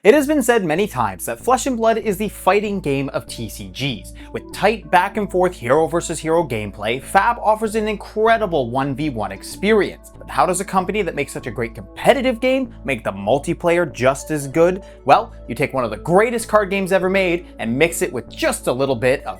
It has been said many times that Flesh and Blood is the fighting game of TCGs. With tight back and forth hero versus hero gameplay, Fab offers an incredible 1v1 experience. But how does a company that makes such a great competitive game make the multiplayer just as good? Well, you take one of the greatest card games ever made and mix it with just a little bit of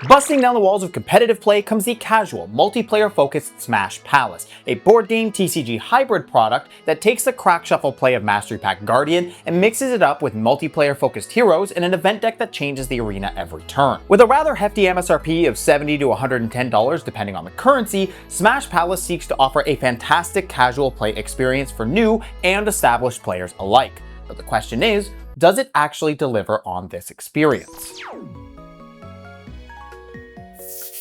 Busting down the walls of competitive play comes the casual, multiplayer-focused Smash Palace, a board game TCG hybrid product that takes the crack shuffle play of Mastery Pack Guardian and mixes it up with multiplayer-focused heroes in an event deck that changes the arena every turn. With a rather hefty MSRP of $70 to $110 depending on the currency, Smash Palace seeks to offer a fantastic casual play experience for new and established players alike. But the question is, does it actually deliver on this experience?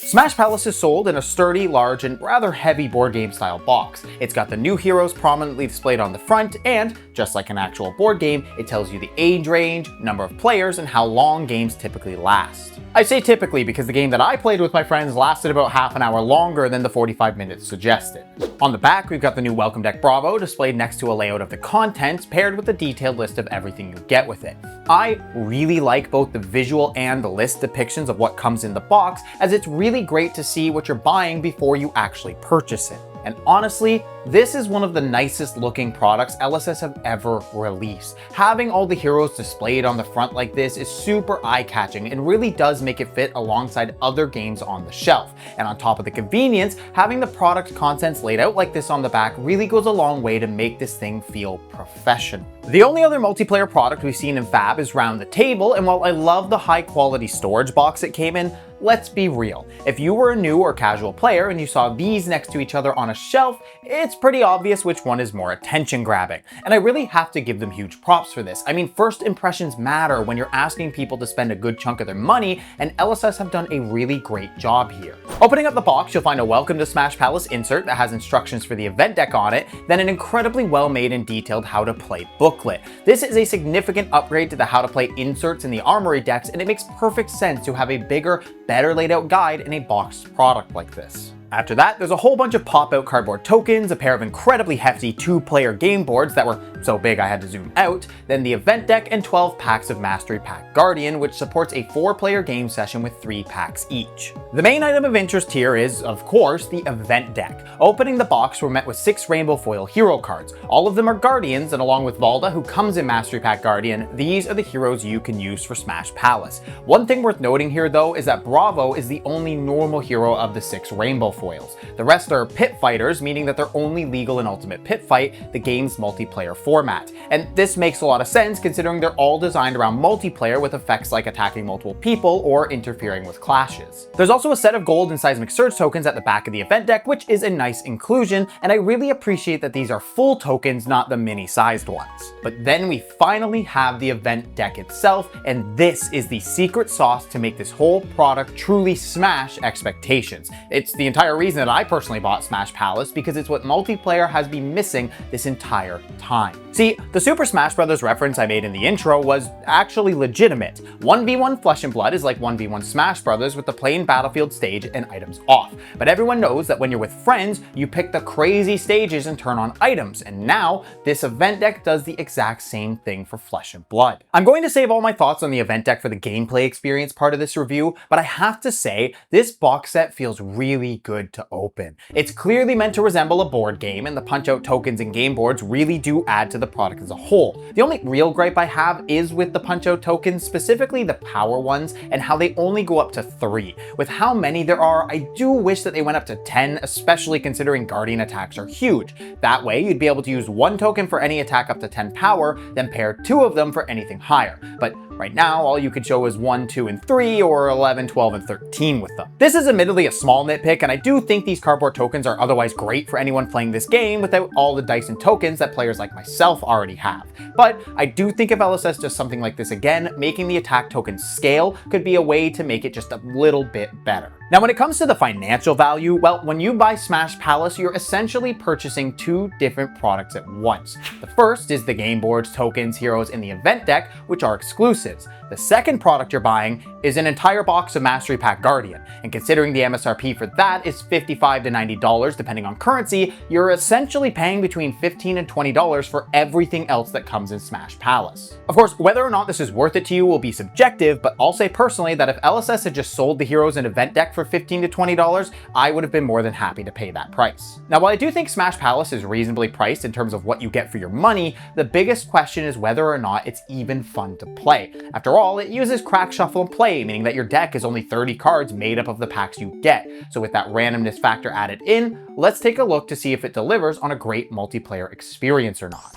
Smash Palace is sold in a sturdy, large, and rather heavy board game style box. It's got the new heroes prominently displayed on the front, and, just like an actual board game, it tells you the age range, number of players, and how long games typically last. I say typically because the game that I played with my friends lasted about half an hour longer than the 45 minutes suggested. On the back, we've got the new Welcome Deck Bravo displayed next to a layout of the contents, paired with a detailed list of everything you get with it. I really like both the visual and the list depictions of what comes in the box, as it's really great to see what you're buying before you actually purchase it. And honestly, this is one of the nicest looking products LSS have ever released. Having all the heroes displayed on the front like this is super eye-catching and really does make it fit alongside other games on the shelf. And on top of the convenience, having the product contents laid out like this on the back really goes a long way to make this thing feel professional. The only other multiplayer product we've seen in Fab is Round the Table, and while I love the high quality storage box it came in, let's be real. If you were a new or casual player and you saw these next to each other on a shelf, it's pretty obvious which one is more attention grabbing. And I really have to give them huge props for this. I mean, first impressions matter when you're asking people to spend a good chunk of their money, and LSS have done a really great job here. Opening up the box, you'll find a Welcome to Smash Palace insert that has instructions for the event deck on it, then an incredibly well made and detailed how to play booklet. This is a significant upgrade to the how to play inserts in the Armory decks, and it makes perfect sense to have a bigger, better laid out guide in a boxed product like this. After that, there's a whole bunch of pop-out cardboard tokens, a pair of incredibly hefty 2-player game boards that were so big I had to zoom out, then the event deck and 12 packs of Mastery Pack Guardian, which supports a 4-player game session with 3 packs each. The main item of interest here is, of course, the event deck. Opening the box, we're met with 6 rainbow foil hero cards. All of them are Guardians, and along with Valda, who comes in Mastery Pack Guardian, these are the heroes you can use for Smash Palace. One thing worth noting here, though, is that Bravo is the only normal hero of the 6 rainbow foils. The rest are pit fighters, meaning that they're only legal in Ultimate Pit Fight, the game's multiplayer format. And this makes a lot of sense considering they're all designed around multiplayer with effects like attacking multiple people or interfering with clashes. There's also a set of gold and seismic surge tokens at the back of the event deck, which is a nice inclusion, and I really appreciate that these are full tokens, not the mini-sized ones. But then we finally have the event deck itself, and this is the secret sauce to make this whole product truly smash expectations. It's the entire reason that I personally bought Smash Palace, because it's what multiplayer has been missing this entire time. See, the Super Smash Bros. Reference I made in the intro was actually legitimate. 1v1 Flesh and Blood is like 1v1 Smash Bros. With the plain battlefield stage and items off. But everyone knows that when you're with friends, you pick the crazy stages and turn on items, and now this event deck does the exact same thing for Flesh and Blood. I'm going to save all my thoughts on the event deck for the gameplay experience part of this review, but I have to say, this box set feels really good to open. It's clearly meant to resemble a board game, and the punch-out tokens and game boards really do add to the product as a whole. The only real gripe I have is with the punch-out tokens, specifically the power ones, and how they only go up to 3. With how many there are, I do wish that they went up to 10, especially considering Guardian attacks are huge. That way, you'd be able to use 1 token for any attack up to 10 power, then pair 2 of them for anything higher. But right now, all you could show is 1, 2, and 3, or 11, 12, and 13 with them. This is admittedly a small nitpick, and I do think these cardboard tokens are otherwise great for anyone playing this game without all the dice and tokens that players like myself already have. But I do think if LSS does something like this again, making the attack tokens scale could be a way to make it just a little bit better. Now, when it comes to the financial value, well, when you buy Smash Palace, you're essentially purchasing two different products at once. The first is the game boards, tokens, heroes, and the event deck, which are exclusives. The second product you're buying is an entire box of Mastery Pack Guardian, and considering the MSRP for that is $55 to $90 depending on currency, you're essentially paying between $15 and $20 for everything else that comes in Smash Palace. Of course, whether or not this is worth it to you will be subjective, but I'll say personally that if LSS had just sold the heroes and event deck for $15 to $20, I would have been more than happy to pay that price. Now, while I do think Smash Palace is reasonably priced in terms of what you get for your money, the biggest question is whether or not it's even fun to play. After all, it uses crack, shuffle, and play, meaning that your deck is only 30 cards made up of the packs you get. So with that randomness factor added in, let's take a look to see if it delivers on a great multiplayer experience or not.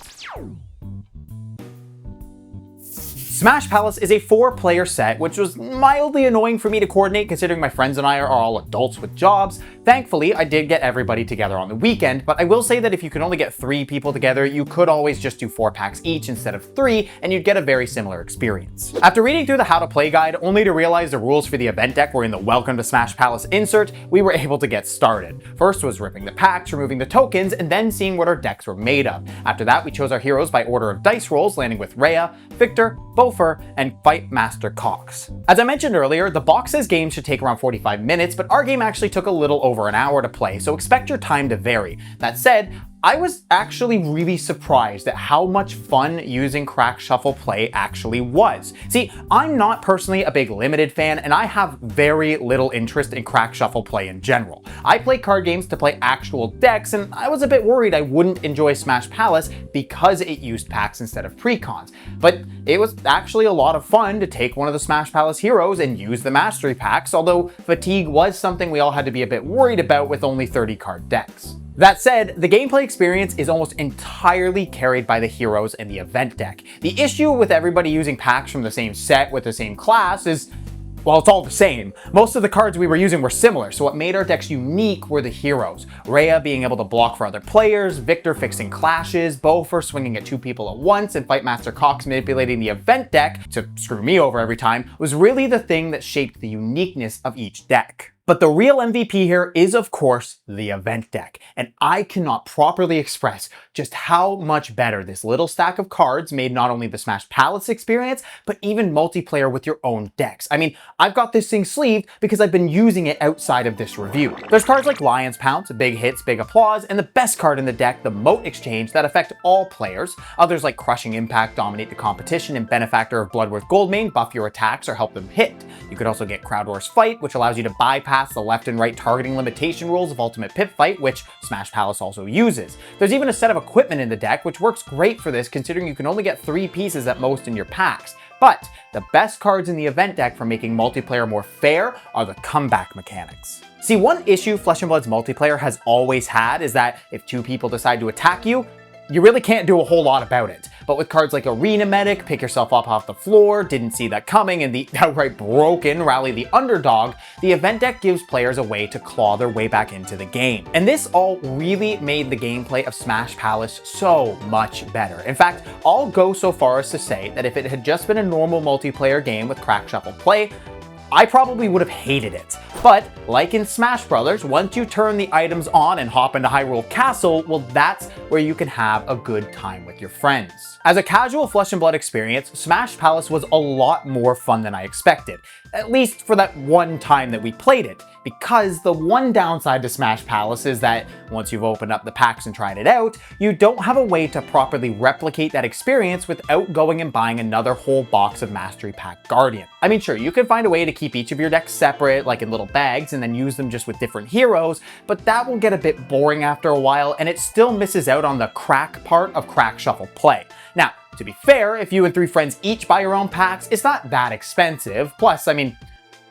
Smash Palace is a 4-player set, which was mildly annoying for me to coordinate considering my friends and I are all adults with jobs. Thankfully, I did get everybody together on the weekend, but I will say that if you can only get 3 people together, you could always just do 4 packs each instead of 3, and you'd get a very similar experience. After reading through the how to play guide, only to realize the rules for the event deck were in the Welcome to Smash Palace insert, we were able to get started. First was ripping the packs, removing the tokens, and then seeing what our decks were made of. After that, we chose our heroes by order of dice rolls, landing with Rhea, Victor, Bofer, and Fight Master Cox. As I mentioned earlier, the box says games should take around 45 minutes, but our game actually took a little over an hour to play, so expect your time to vary. That said, I was actually really surprised at how much fun using crack shuffle play actually was. See, I'm not personally a big limited fan, and I have very little interest in crack shuffle play in general. I play card games to play actual decks, and I was a bit worried I wouldn't enjoy Smash Palace because it used packs instead of precons. But it was actually a lot of fun to take one of the Smash Palace heroes and use the Mastery Packs, although fatigue was something we all had to be a bit worried about with only 30 card decks. That said, the gameplay experience is almost entirely carried by the heroes and the event deck. The issue with everybody using packs from the same set with the same class is, well, it's all the same. Most of the cards we were using were similar, so what made our decks unique were the heroes. Rhea being able to block for other players, Victor fixing clashes, Bofer swinging at 2 people at once, and Fight Master Cox manipulating the event deck to screw me over every time was really the thing that shaped the uniqueness of each deck. But the real MVP here is, of course, the event deck, and I cannot properly express just how much better this little stack of cards made not only the Smash Palace experience, but even multiplayer with your own decks. I mean, I've got this thing sleeved because I've been using it outside of this review. There's cards like Lion's Pounce, Big Hits, Big Applause, and the best card in the deck, the Moat Exchange, that affect all players. Others like Crushing Impact dominate the competition, and Benefactor of Bloodworth Goldmane buff your attacks or help them hit. You could also get Crowd Wars Fight, which allows you to bypass the left and right targeting limitation rules of Ultimate Pip Fight, which Smash Palace also uses. There's even a set of equipment in the deck, which works great for this considering you can only get 3 pieces at most in your packs. But the best cards in the event deck for making multiplayer more fair are the comeback mechanics. See, one issue Flesh and Blood's multiplayer has always had is that if 2 people decide to attack you, you really can't do a whole lot about it. But with cards like Arena Medic, Pick Yourself Up Off the Floor, Didn't See That Coming, and the outright broken Rally the Underdog, the event deck gives players a way to claw their way back into the game. And this all really made the gameplay of Smash Palace so much better. In fact, I'll go so far as to say that if it had just been a normal multiplayer game with crack shuffle play, I probably would have hated it. But like in Smash Brothers, once you turn the items on and hop into Hyrule Castle, well, that's where you can have a good time with your friends. As a casual Flesh and Blood experience, Smash Palace was a lot more fun than I expected, at least for that one time that we played it. Because the one downside to Smash Palace is that once you've opened up the packs and tried it out, you don't have a way to properly replicate that experience without going and buying another whole box of Mastery Pack Guardian. I mean, sure, you can find a way to keep each of your decks separate, like in little bags, and then use them just with different heroes, but that will get a bit boring after a while, and it still misses out on the crack part of crack shuffle play. Now, to be fair, if you and 3 friends each buy your own packs, it's not that expensive. Plus, I mean,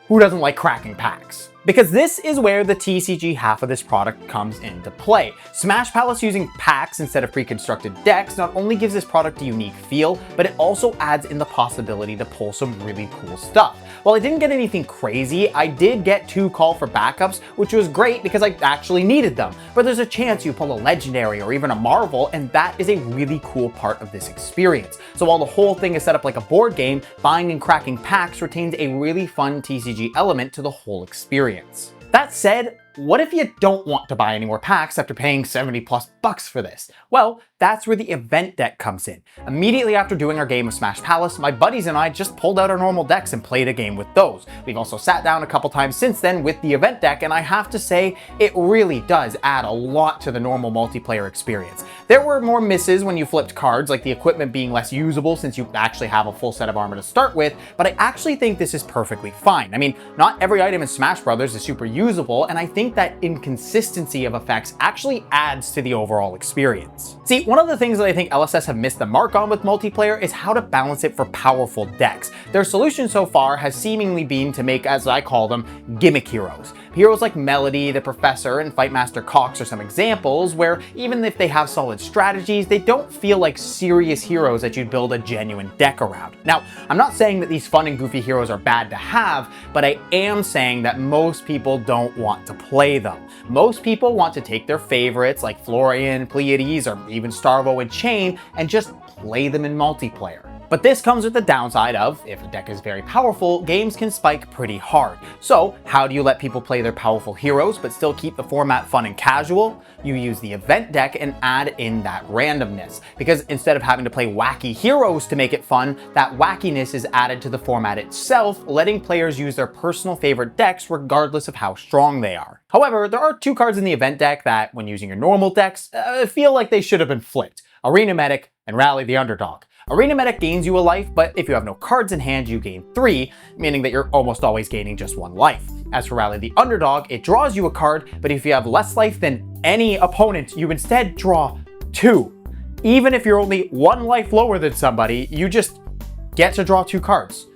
who doesn't like cracking packs? Because this is where the TCG half of this product comes into play. Smash Palace using packs instead of pre-constructed decks not only gives this product a unique feel, but it also adds in the possibility to pull some really cool stuff. While I didn't get anything crazy, I did get 2 call for backups, which was great because I actually needed them. But there's a chance you pull a legendary or even a marvel, and that is a really cool part of this experience. So while the whole thing is set up like a board game, buying and cracking packs retains a really fun TCG element to the whole experience. That said, what if you don't want to buy any more packs after paying $70+ for this? Well, that's where the event deck comes in. Immediately after doing our game of Smash Palace, my buddies and I just pulled out our normal decks and played a game with those. We've also sat down a couple times since then with the event deck, and I have to say, it really does add a lot to the normal multiplayer experience. There were more misses when you flipped cards, like the equipment being less usable since you actually have a full set of armor to start with, but I actually think this is perfectly fine. I mean, not every item in Smash Brothers is super usable, and I think that inconsistency of effects actually adds to the overall experience. See, one of the things that I think LSS have missed the mark on with multiplayer is how to balance it for powerful decks. Their solution so far has seemingly been to make, as I call them, gimmick heroes. Heroes like Melody, the Professor, and Fightmaster Cox are some examples where even if they have solid strategies, they don't feel like serious heroes that you'd build a genuine deck around. Now, I'm not saying that these fun and goofy heroes are bad to have, but I am saying that most people don't want to play them. Most people want to take their favorites like Florian, Pleiades, or even Starvo and Chain and just play them in multiplayer. But this comes with the downside of, if a deck is very powerful, games can spike pretty hard. So how do you let people play their powerful heroes but still keep the format fun and casual? You use the event deck and add in that randomness. Because instead of having to play wacky heroes to make it fun, that wackiness is added to the format itself, letting players use their personal favorite decks regardless of how strong they are. However, there are 2 cards in the event deck that, when using your normal decks, feel like they should have been flipped. Arena Medic and Rally the Underdog. Arena Medic gains you a life, but if you have no cards in hand, you gain 3, meaning that you're almost always gaining just 1 life. As for Rally the Underdog, it draws you a card, but if you have less life than any opponent, you instead draw 2. Even if you're only 1 life lower than somebody, you just get to draw 2 cards.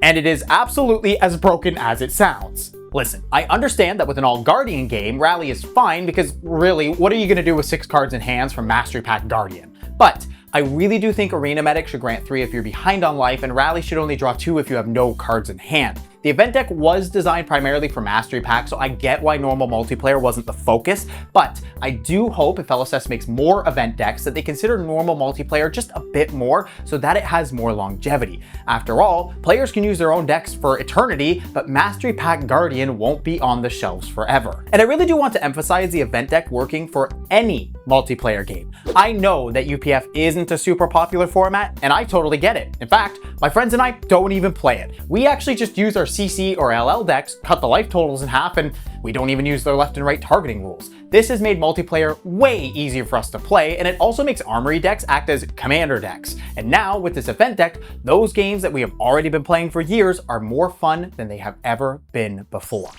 And it is absolutely as broken as it sounds. Listen, I understand that with an all-Guardian game, Rally is fine because really, what are you going to do with 6 cards in hands from Mastery Pack Guardian? But I really do think Arena Medic should grant 3 if you're behind on life, and Rally should only draw 2 if you have no cards in hand. The event deck was designed primarily for Mastery Pack, so I get why normal multiplayer wasn't the focus, but I do hope if LSS makes more event decks that they consider normal multiplayer just a bit more so that it has more longevity. After all, players can use their own decks for eternity, but Mastery Pack Guardian won't be on the shelves forever. And I really do want to emphasize the event deck working for any multiplayer game. I know that UPF isn't a super popular format, and I totally get it. In fact, my friends and I don't even play it. We actually just use our CC or LL decks, cut the life totals in half, and we don't even use their left and right targeting rules. This has made multiplayer way easier for us to play, and it also makes armory decks act as commander decks. And now, with this event deck, those games that we have already been playing for years are more fun than they have ever been before.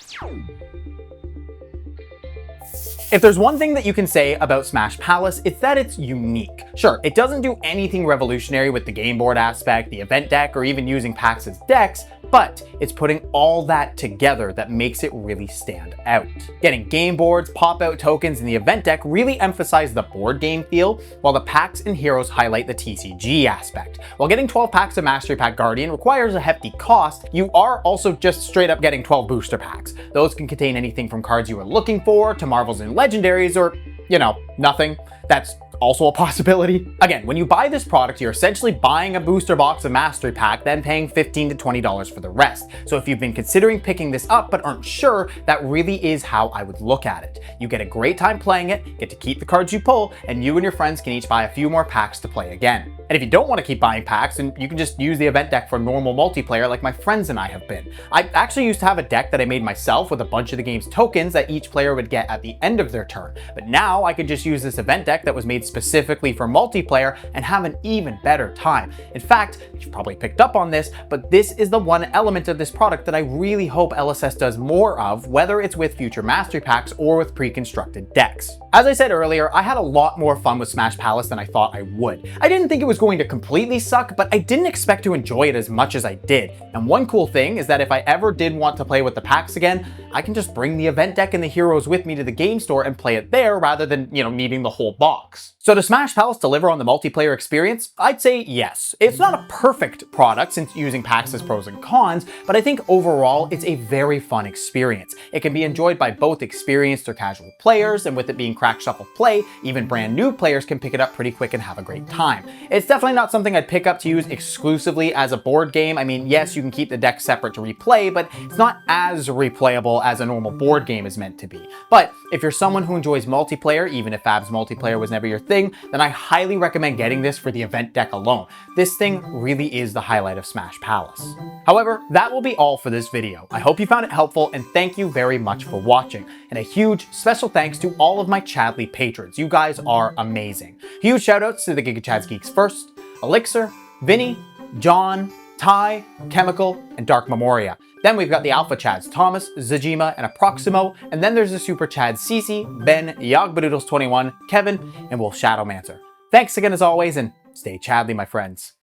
If there's one thing that you can say about Smash Palace, it's that it's unique. Sure, it doesn't do anything revolutionary with the game board aspect, the event deck, or even using packs as decks, but it's putting all that together that makes it really stand out. Getting game boards, pop-out tokens, and the event deck really emphasize the board game feel, while the packs and heroes highlight the TCG aspect. While getting 12 packs of Mastery Pack Guardian requires a hefty cost, you are also just straight up getting 12 booster packs. Those can contain anything from cards you were looking for, to marvels and legendaries, or, you know, nothing. That's also a possibility. Again, when you buy this product, you're essentially buying a booster box of Mastery Pack, then paying $15 to $20 for the rest. So if you've been considering picking this up but aren't sure, that really is how I would look at it. You get a great time playing it, get to keep the cards you pull, and you and your friends can each buy a few more packs to play again. And if you don't want to keep buying packs, then you can just use the event deck for normal multiplayer like my friends and I have been. I actually used to have a deck that I made myself with a bunch of the game's tokens that each player would get at the end of their turn. But now I could just use this event deck that was made specifically for multiplayer and have an even better time. In fact, you've probably picked up on this, but this is the one element of this product that I really hope LSS does more of, whether it's with future Mastery Packs or with pre-constructed decks. As I said earlier, I had a lot more fun with Smash Palace than I thought I would. I didn't think it was going to completely suck, but I didn't expect to enjoy it as much as I did. And one cool thing is that if I ever did want to play with the packs again, I can just bring the event deck and the heroes with me to the game store and play it there rather than, needing the whole box. So does Smash Palace deliver on the multiplayer experience? I'd say yes. It's not a perfect product since using packs has pros and cons, but I think overall it's a very fun experience. It can be enjoyed by both experienced or casual players, and with it being crack shuffle play, even brand new players can pick it up pretty quick and have a great time. It's definitely not something I'd pick up to use exclusively as a board game. I mean, yes, you can keep the deck separate to replay, but it's not as replayable as a normal board game is meant to be. But if you're someone who enjoys multiplayer, even if Fab's multiplayer was never your thing, then I highly recommend getting this for the event deck alone. This thing really is the highlight of Smash Palace. However, that will be all for this video. I hope you found it helpful, and thank you very much for watching. And a huge special thanks to all of my Chadley patrons. You guys are amazing. Huge shoutouts to the GigaChads Geeks First, Elixir, Vinny, John, Ty, Chemical, and Dark Memoria. Then we've got the Alpha Chads, Thomas, Zajima, and Approximo, and then there's the Super Chads, Cece, Ben, Yogbadoodles21, Kevin, and Wolf Shadowmancer. Thanks again as always, and stay Chadly, my friends.